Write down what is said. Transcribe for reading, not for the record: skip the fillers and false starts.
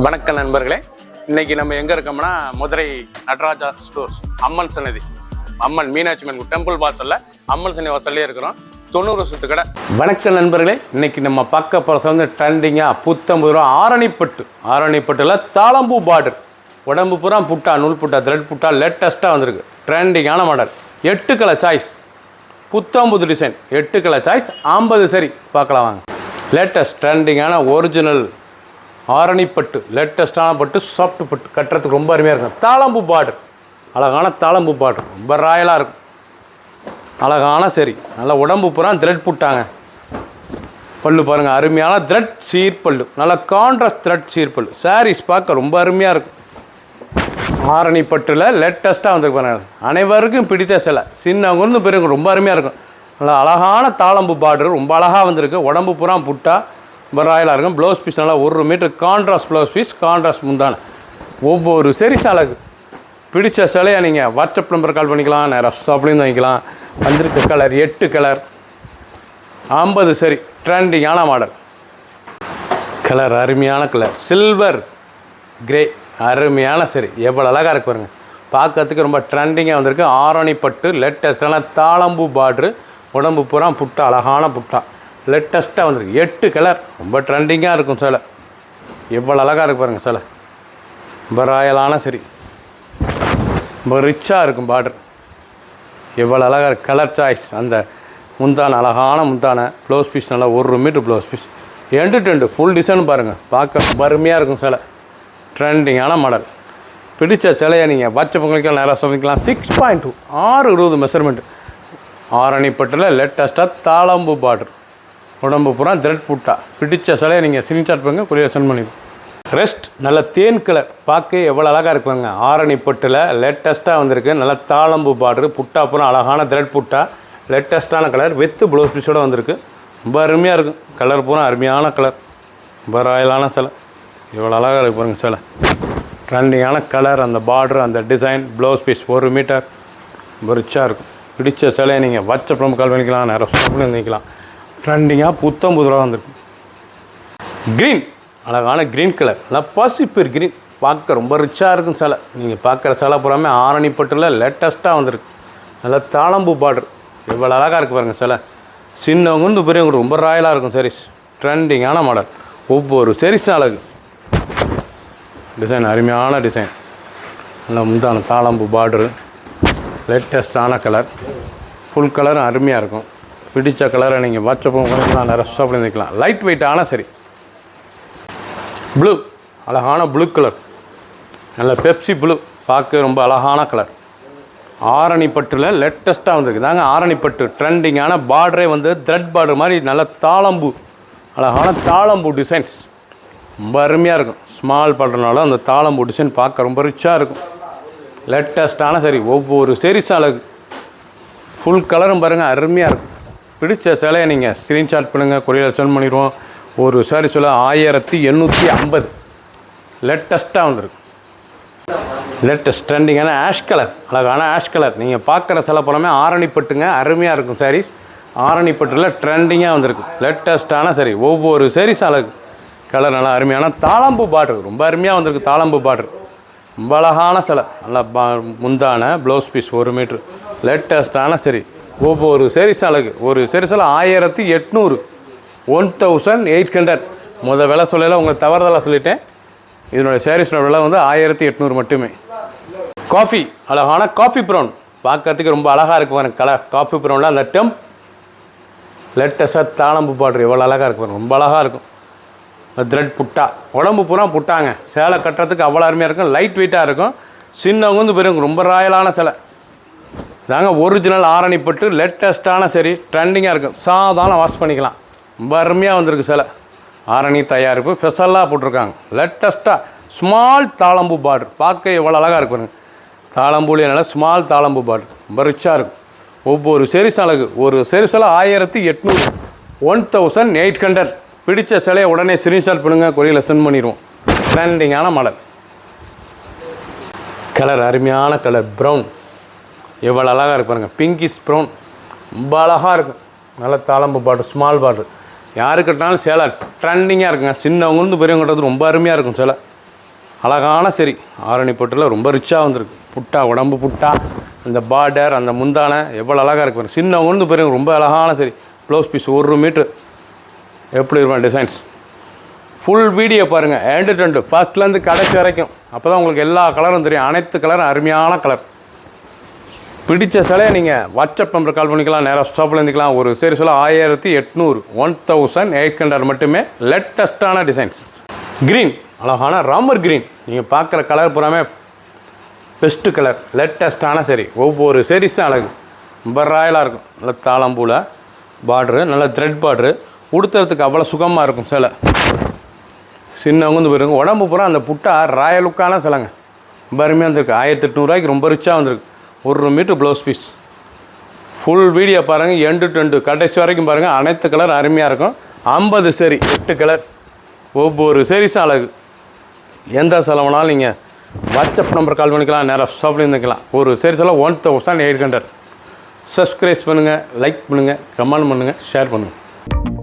வணக்கம் நண்பர்களே, இன்னைக்கு நம்ம எங்கே இருக்கோம்னா மதுரை நடராஜா ஸ்டோர்ஸ் அம்மன் சன்னதி, அம்மன் மீனாட்சி அம்மன் டெம்பிள் வாசலில் அம்மன் சன்னதி வாசல்லே இருக்கிறோம். 90 வருஷத்து கடை. வணக்கம் நண்பர்களே, இன்னைக்கு நம்ம பார்க்க போகிறது வந்து ட்ரெண்டிங்காக ₹150 ஆரணிப்பட்டில் தாளம்பூ பார்டர், உடம்பு பூரா புட்டா, நூல் புட்டா, த்ரெட் புட்டா லேட்டஸ்ட்டாக வந்திருக்கு. ட்ரெண்டிங்கான மாடல், 8 கலர் சாய்ஸ், புத்தம்புது டிசைன், 8 கலர் சாய்ஸ், 50 சரி பார்க்கலாம் வாங்க. லேட்டஸ்ட் ட்ரெண்டிங்கான ஒரிஜினல் ஆரணிப்பட்டு, லேட்டஸ்ட்டான பட்டு, சாஃப்ட் பட்டு, கட்டுறதுக்கு ரொம்ப அருமையாக இருக்கும். தாளம்பூ பார்டர், அழகான தாளம்பூ பார்டர், ரொம்ப ராயலாக இருக்கும். அழகான சரி, நல்லா உடம்பு பூரா த்ரெட் புட்டாங்க. பல்லு பாருங்கள், அருமையான த்ரெட் சீர்பல்லு, நல்லா கான்ட்ராஸ்ட் த்ரெட் சீர்பல்லு. சாரீஸ் பார்க்க ரொம்ப அருமையாக இருக்கும். ஆரணிப்பட்டில் லேட்டஸ்ட்டாக வந்துருக்கு பாருங்கள், அனைவருக்கும் பிடித்த சிலை, சின்னவங்க பெரியவங்க ரொம்ப அருமையாக இருக்கும். நல்லா அழகான தாளம்பூ பார்டர், ரொம்ப அழகாக வந்திருக்கு. உடம்பு பூரா புட்டா, ரொம்ப ராயலாக இருக்கும். ப்ளவுஸ் பீஸ் நல்லா 1 metre contrast blouse piece, contrast முந்தான. ஒவ்வொரு சரி சாலைக்கு பிடிச்ச சிலையை நீங்கள் வாட்ஸ்அப் நம்பர் கால் பண்ணிக்கலாம், நேராக ஷாப்லேயும் வாங்கிக்கலாம். வந்திருக்க கலர் 8 கலர், 50 சரி, ட்ரெண்டிங்கான மாடல். கலர் அருமையான கலர், சில்வர் கிரே, அருமையான சரி, எவ்வளோ அழகாக இருக்கு பாருங்கள். பார்க்கறதுக்கு ரொம்ப ட்ரெண்டிங்காக வந்திருக்கு. ஆரணிப்பட்டு, லேட்டஸ்டான தாளம்பூ பார்ட்ரு, உடம்பு பூரா புட்டா, அழகான புட்டா, லேட்டஸ்ட்டாக வந்திருக்கு. 8 கலர், ரொம்ப ட்ரெண்டிங்காக இருக்கும் சிலை. எவ்வளோ அழகாக இருக்கு பாருங்கள் சிலை, ரொம்ப ராயலான சரி, ரொம்ப ரிச்சாக இருக்கும் பார்டர். எவ்வளோ அழகாக இருக்குது. கலர் சாய்ஸ், அந்த முந்தான அழகான முந்தான, ப்ளவுஸ் பீஸ் நல்லா 1 metre blouse piece, end to end full design பாருங்கள். பார்க்க ரொம்ப அருமையாக இருக்கும் சிலை, ட்ரெண்டிங்கான மாடல். பிடிச்ச சிலையை நீங்கள் வாட்ஸ்அப் பண்ணிக்கலாம், நேராக சொல்லிக்கலாம். 6.2 6:20 மெஷர்மெண்ட்டு. ஆரணிப்பட்டில் லேட்டஸ்ட்டாக தாளம்பூ பார்டர், உடம்பு பூரா த்ரெட் புட்டா. பிடிச்ச சிலையை நீங்கள் ஸ்க்ரீன்ஷாட் பண்ணுங்கள், கொரியர் சென்ட் பண்ணிடுவோம். ரெஸ்ட் நல்ல தேன் கலர், பார்க்க எவ்வளோ அழகாக இருக்குங்க. ஆரணிப்பட்டில் லேட்டஸ்ட்டாக வந்திருக்கு. நல்லா தாளம்பூ பார்டரு, புட்டா பூரா அழகான த்ரெட் புட்டா, லேட்டஸ்ட்டான கலர், வித்து ப்ளவுஸ் பீஸோடு வந்திருக்கு. ரொம்ப அருமையாக இருக்கும். கலர் பூரா அருமையான கலர், ரொம்ப ராயலான சிலை. எவ்வளோ அழகாக இருக்கு பாருங்கள் சிலை. ட்ரெண்டிங்கான கலர், அந்த பார்டர், அந்த டிசைன், ப்ளவுஸ் பீஸ் 1 மீட்டர், ரொம்ப ரிச்சாக இருக்கும். பிடிச்ச சிலையை நீங்கள் வாட்ஸ்அப் நம்ம கால் பண்ணிக்கலாம், நேரம் ஷாப்லேயும் வாங்கிக்கலாம். ட்ரெண்டிங்காக ₹150 வந்திருக்கு. க்ரீன், அழகான க்ரீன் கலர், நல்லா பசிப்பீர் க்ரீன், பார்க்க ரொம்ப ரிச்சாக இருக்கும் சிலை. நீங்கள் பார்க்குற சிலை பூராமே ஆரணிப்பட்டில் லேட்டஸ்ட்டாக வந்திருக்கு. நல்லா தாளம்பூ பார்டர், எவ்வளோ அழகாக இருக்குது பாருங்கள் சிலை. சின்னவங்க பெரியவங்க ரொம்ப ராயலாக இருக்கும் சாரீஸ். ட்ரெண்டிங்கான மாடல். ஒவ்வொரு சாரீஸும் அழகு. டிசைன் அருமையான டிசைன், நல்லா முந்தான தாளம்பூ பார்டரு, லேட்டஸ்ட்டான கலர், ஃபுல் கலரும் அருமையாக இருக்கும். பிடிச்ச கலரை நீங்கள் வாட்ஸ்அப்பும் பண்ணிக்கலாம், நிறைய ஷாப்பில் இருந்துக்கலாம். லைட் வெயிட்டான சரி. ப்ளூ, அழகான ப்ளூ கலர், நல்ல பெப்சி ப்ளூ, பார்க்க ரொம்ப அழகான கலர். ஆரணிப்பட்டில் லேட்டஸ்ட்டாக வந்திருக்கு தாங்க. ஆரணிப்பட்டு ட்ரெண்டிங்கான பார்டரே வந்து த்ரெட் பார்டர் மாதிரி, நல்ல தாளம்பூ, அழகான தாளம்பூ டிசைன்ஸ், ரொம்ப அருமையாக இருக்கும். ஸ்மால் பார்டர்னால அந்த தாளம்பூ டிசைன் பார்க்க ரொம்ப ரிச்சாக இருக்கும். லேட்டஸ்ட்டான சரி, ஒவ்வொரு சீரிஸும் அழகு. ஃபுல் கலரும் பாருங்கள், அருமையாக இருக்கும். பிடிச்ச சிலையை நீங்கள் ஸ்க்ரீன்ஷாட் பண்ணுங்கள், கொரியர் சென்ட் பண்ணிடுவோம். ஒரு சாரி சொல்ல 1850, லேட்டஸ்ட்டாக வந்திருக்கு. லேட்டஸ்ட் ட்ரெண்டிங்கான ஆஷ் கலர், அழகான ஆஷ் கலர். நீங்கள் பார்க்குற சிலை போலாமே ஆரணிப்பட்டுங்க, அருமையாக இருக்கும் சாரீஸ். ஆரணிப்பட்டில் ட்ரெண்டிங்காக வந்திருக்கு. லேட்டஸ்ட்டான சரி, ஒவ்வொரு சாரீஸ் அழகு. கலர் நல்லா அருமையான தாளம்பூ பார்டர், ரொம்ப அருமையாக வந்திருக்கு. தாளம்பூ பார்டர், ரொம்ப அழகான சிலை. நல்லா முந்தான ப்ளவுஸ் பீஸ் 1 மீட்ரு, லேட்டஸ்ட்டான சரி, ஒவ்வொரு சாரீஸ் அழகு. ஒரு சாரீஸில் 1800, 1800. விலை சொல்லல, உங்களுக்கு தவறுதலாக சொல்லிட்டேன். இதனுடைய சாரீஸோட விலை வந்து 1800 மட்டுமே. காஃபி, அழகான காஃபி ப்ரௌன், பார்க்கறதுக்கு ரொம்ப அழகாக இருக்கு பாருங்க கலர். காஃபி ப்ரௌனில் அந்த லேட்டஸ்ட்டாக தாளம்பூ பார்டர் எவ்வளோ அழகாக இருக்கு பாருங்க, ரொம்ப அழகாக இருக்கும். த்ரெட் புட்டா, உடம்பு பூரா புட்டாங்க. சேலை கட்டுறதுக்கு அவ்வளோ அருமையாக இருக்கும். லைட் வெயிட்டாக இருக்கும். சின்னவங்க பெரியவங்க ரொம்ப ராயலான சிலை தாங்க. ஒரிஜினல் ஆரணிப்பட்டு, லேட்டஸ்ட்டான சரி, ட்ரெண்டிங்காக இருக்கும். சாதாரண வாஷ் பண்ணிக்கலாம். ரொம்ப அருமையாக வந்திருக்கு சிலை. ஆரணி தயாரிப்பு ஸ்பெஷலாக போட்டிருக்காங்க. லேட்டஸ்ட்டாக ஸ்மால் தாளம்பூ பார்டர், பார்க்க எவ்வளோ அழகாக இருக்கு பாருங்க. தாளம்பூலேயே நல்லா ஸ்மால் தாளம்பூ பார்டர், ரொம்ப ரிச்சாக இருக்கும். ஒவ்வொரு சீரிஸ் அழகு. ஒரு சீரிஸில் 1800, 1800. பிடிச்ச சிலையை உடனே ஸ்க்ரீன்ஷாட் பண்ணுங்கள், கொரியரில் சென்ட் பண்ணிடுவோம். ட்ரெண்டிங்கான மாடல். கலர் அருமையான கலர், ப்ரௌன், எவ்வளோ அழகாக இருக்கு பாருங்கள். பிங்கிஷ் ப்ரௌன், ரொம்ப அழகாக இருக்கும். நல்ல தாளம்பூ பார்டர், ஸ்மால் பார்டர். யாரு கட்டினாலும் சேலை ட்ரெண்டிங்காக இருக்குங்க. சின்னவங்க பெரியவங்க கட்டுறது ரொம்ப அருமையாக இருக்கும் சேலை. அழகான சரி ஆரணி பட்டில் ரொம்ப ரிச்சாக வந்திருக்கு. புட்டா உடம்பு புட்டா, அந்த பார்டர், அந்த முந்தானை எவ்வளோ அழகாக இருக்கு பாருங்க. சின்னவங்கன்னு பாருங்க ரொம்ப அழகான சரி. ப்ளவுஸ் பீஸ் 1 மீட்ரு எப்படி இருப்பான் டிசைன்ஸ். ஃபுல் வீடியோ பாருங்கள் எண்டு டு எண்டு ஃபர்ஸ்ட்லேருந்து கடைசி வரைக்கும். அப்போ தான் உங்களுக்கு எல்லா கலரும் தெரியும். அனைத்து கலரும் அருமையான கலர். பிடிச்ச சிலையை நீங்கள் வாட்ஸ்அப் நம்பர் கால் பண்ணிக்கலாம், நேராக ஸ்டாப்பில் இருந்துக்கலாம். ஒரு சரி சொல்ல 1800 1800 மட்டுமே. லேட்டஸ்ட்டான டிசைன்ஸ். க்ரீன் அழகான ராமர் க்ரீன். நீங்கள் பார்க்குற கலர் பூராமே பெஸ்ட்டு கலர், லேட்டஸ்ட்டான சரி. ஒவ்வொரு சரிஸும் அழகு ரொம்ப ராயலாக இருக்கும். நல்ல தாளம்பூவில் பார்ட்ரு, நல்ல த்ரெட் பார்ட்ரு, உடுத்துறதுக்கு அவ்வளோ சுகமாக இருக்கும் சிலை. சின்னவங்க போயிருங்க. உடம்பு பூரா அந்த புட்டா ராயல் லுக்கான சிலைங்க. ரொம்ப அருமையாக வந்துருக்கு. 1800 ரொம்ப ரிச்சாக வந்திருக்கு. 1 metre blouse piece. Full video பாருங்கள் எண்டு டு எண்டு கடைசி வரைக்கும் பாருங்கள். அனைத்து கலர் அருமையாக இருக்கும். 50 சரி 8 கலர். ஒவ்வொரு சரிஸும் அழகு. எந்த செலவுனாலும் நீங்கள் வாட்ஸ்அப் நம்பர் கால் பண்ணிக்கலாம், நேராக ஷாப்பில் இருந்துக்கலாம். ஒரு சரி சொல்ல 1800. சப்ஸ்கிரைப் பண்ணுங்கள், லைக் பண்ணுங்கள், கமெண்ட் பண்ணுங்கள், ஷேர் பண்ணுங்கள்.